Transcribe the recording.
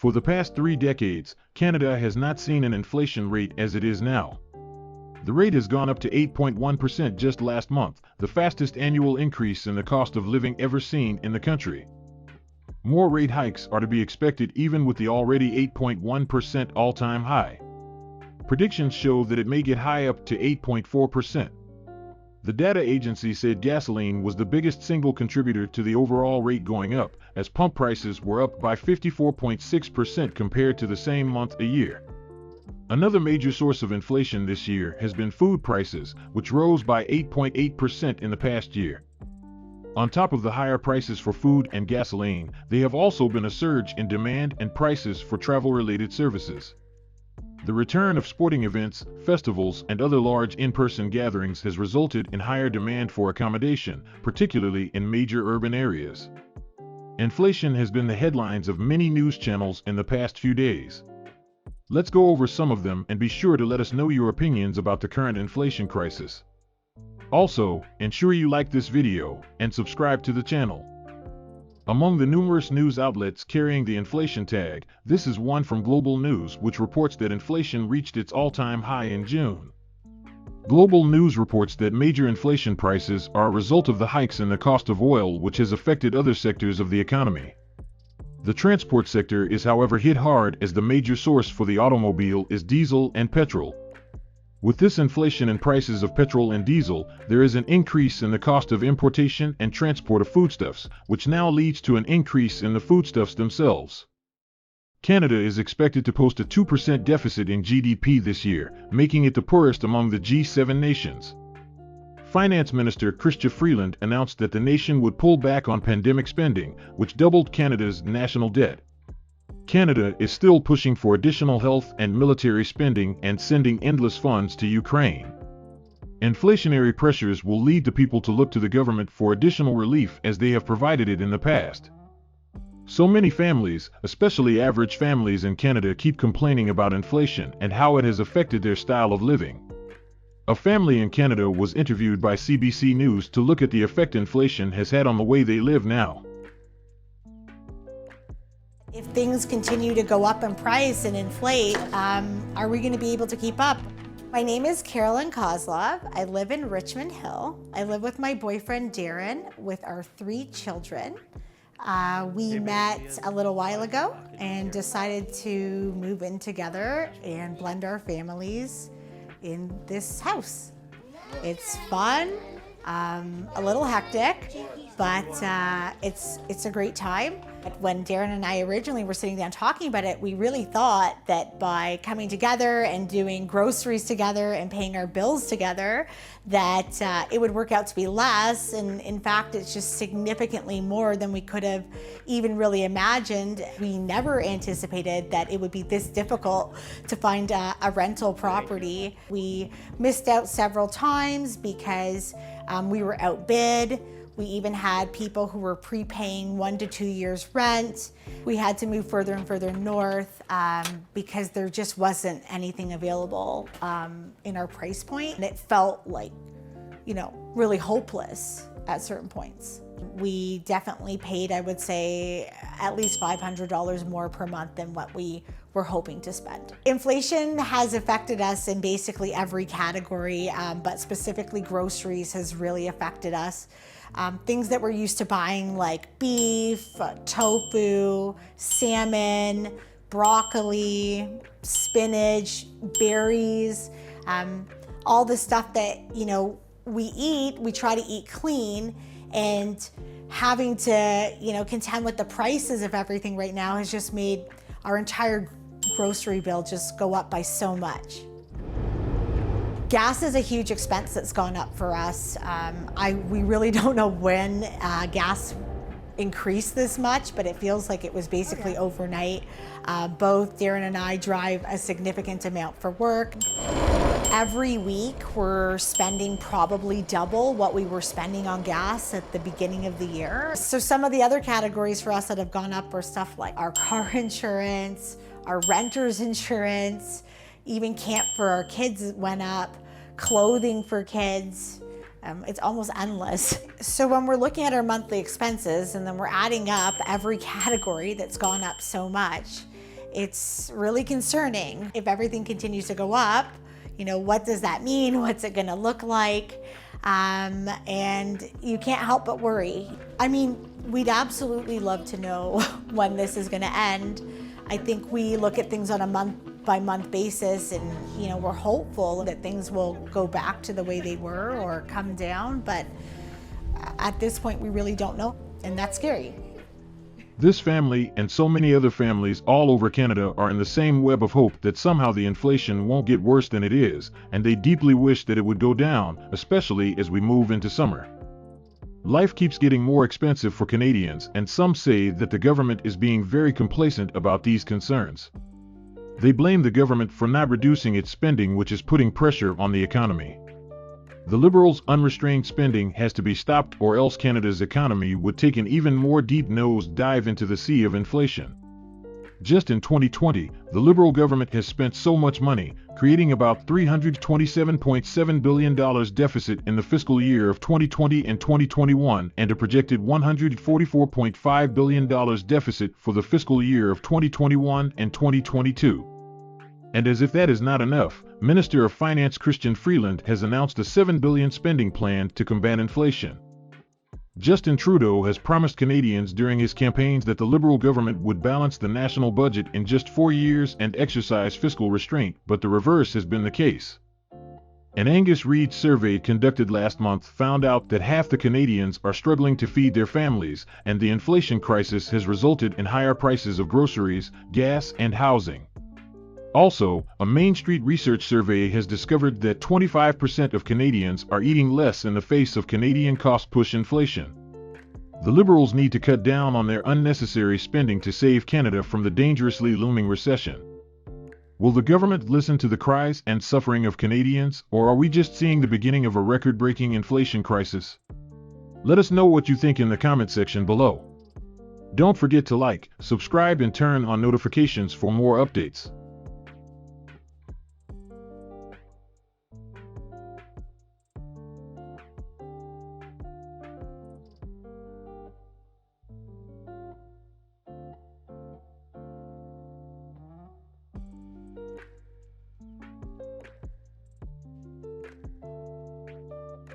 For the past 3 decades, Canada has not seen an inflation rate as it is now. The rate has gone up to 8.1% just last month, the fastest annual increase in the cost of living ever seen in the country. More rate hikes are to be expected even with the already 8.1% all-time high. Predictions show that it may get high up to 8.4%. The data agency said gasoline was the biggest single contributor to the overall rate going up, as pump prices were up by 54.6% compared to the same month a year. Another major source of inflation this year has been food prices, which rose by 8.8% in the past year. On top of the higher prices for food and gasoline, there have also been a surge in demand and prices for travel-related services. The return of sporting events, festivals, and other large in-person gatherings has resulted in higher demand for accommodation, particularly in major urban areas. Inflation has been the headlines of many news channels in the past few days. Let's go over some of them and be sure to let us know your opinions about the current inflation crisis. Also, ensure you like this video and subscribe to the channel. Among the numerous news outlets carrying the inflation tag, this is one from Global News which reports that inflation reached its all-time high in June. Global News reports that major inflation prices are a result of the hikes in the cost of oil, which has affected other sectors of the economy. The transport sector is however hit hard, as the major source for the automobile is diesel and petrol. With this inflation in prices of petrol and diesel, there is an increase in the cost of importation and transport of foodstuffs, which now leads to an increase in the foodstuffs themselves. Canada is expected to post a 2% deficit in GDP this year, making it the poorest among the G7 nations. Finance Minister Chrystia Freeland announced that the nation would pull back on pandemic spending, which doubled Canada's national debt. Canada is still pushing for additional health and military spending and sending endless funds to Ukraine. Inflationary pressures will lead the people to look to the government for additional relief, as they have provided it in the past. So many families, especially average families in Canada, keep complaining about inflation and how it has affected their style of living. A family in Canada was interviewed by CBC News to look at the effect inflation has had on the way they live now. If things continue to go up in price and inflate, are we going to be able to keep up? My name is Carolyn Kozlov. I live in Richmond Hill. I live with my boyfriend Darren with our 3 children. We met a little while ago and decided to move in together and blend our families in this house. It's fun, a little hectic, but it's a great time. When Darren and I originally were sitting down talking about it, we really thought that by coming together and doing groceries together and paying our bills together, that it would work out to be less. And in fact, it's just significantly more than we could have even really imagined. We never anticipated that it would be this difficult to find a rental property. We missed out several times because we were outbid. We even had people who were prepaying 1 to 2 years rent. We had to move further and further north because there just wasn't anything available in our price point. And it felt like, really hopeless at certain points. We definitely paid, I would say, at least $500 more per month than what we were hoping to spend. Inflation has affected us in basically every category, but specifically groceries has really affected us. Things that we're used to buying like beef, tofu, salmon, broccoli, spinach, berries, all the stuff that, we eat, we try to eat clean, and having to, contend with the prices of everything right now has just made our entire grocery bill just go up by so much. Gas is a huge expense that's gone up for us. We really don't know when gas increased this much, but it feels like it was basically overnight. Both Darren and I drive a significant amount for work. Every week we're spending probably double what we were spending on gas at the beginning of the year. So some of the other categories for us that have gone up are stuff like our car insurance, our renter's insurance, even camp for our kids went up, clothing for kids. It's almost endless. So when we're looking at our monthly expenses and then we're adding up every category that's gone up so much, It's really concerning. If everything continues to go up, what does that mean? What's it gonna look like? And you can't help but worry. I mean, we'd absolutely love to know when this is gonna end. I think we look at things on a month-by-month basis, and we're hopeful that things will go back to the way they were or come down, but at this point we really don't know, and that's scary. This family and so many other families all over Canada are in the same web of hope that somehow the inflation won't get worse than it is, and they deeply wish that it would go down, especially as we move into summer. Life keeps getting more expensive for Canadians, and some say that the government is being very complacent about these concerns. They blame the government for not reducing its spending, which is putting pressure on the economy. The Liberals' unrestrained spending has to be stopped, or else Canada's economy would take an even more deep-nose dive into the sea of inflation. Just in 2020, the Liberal government has spent so much money, creating about $327.7 billion deficit in the fiscal year of 2020 and 2021, and a projected $144.5 billion deficit for the fiscal year of 2021 and 2022. And as if that is not enough, Minister of Finance Christian Freeland has announced a $7 billion spending plan to combat inflation. Justin Trudeau has promised Canadians during his campaigns that the Liberal government would balance the national budget in just 4 years and exercise fiscal restraint, but the reverse has been the case. An Angus Reid survey conducted last month found out that half the Canadians are struggling to feed their families, and the inflation crisis has resulted in higher prices of groceries, gas, and housing. Also, a Main Street research survey has discovered that 25% of Canadians are eating less in the face of Canadian cost-push inflation. The Liberals need to cut down on their unnecessary spending to save Canada from the dangerously looming recession. Will the government listen to the cries and suffering of Canadians, or are we just seeing the beginning of a record-breaking inflation crisis? Let us know what you think in the comment section below. Don't forget to like, subscribe, and turn on notifications for more updates.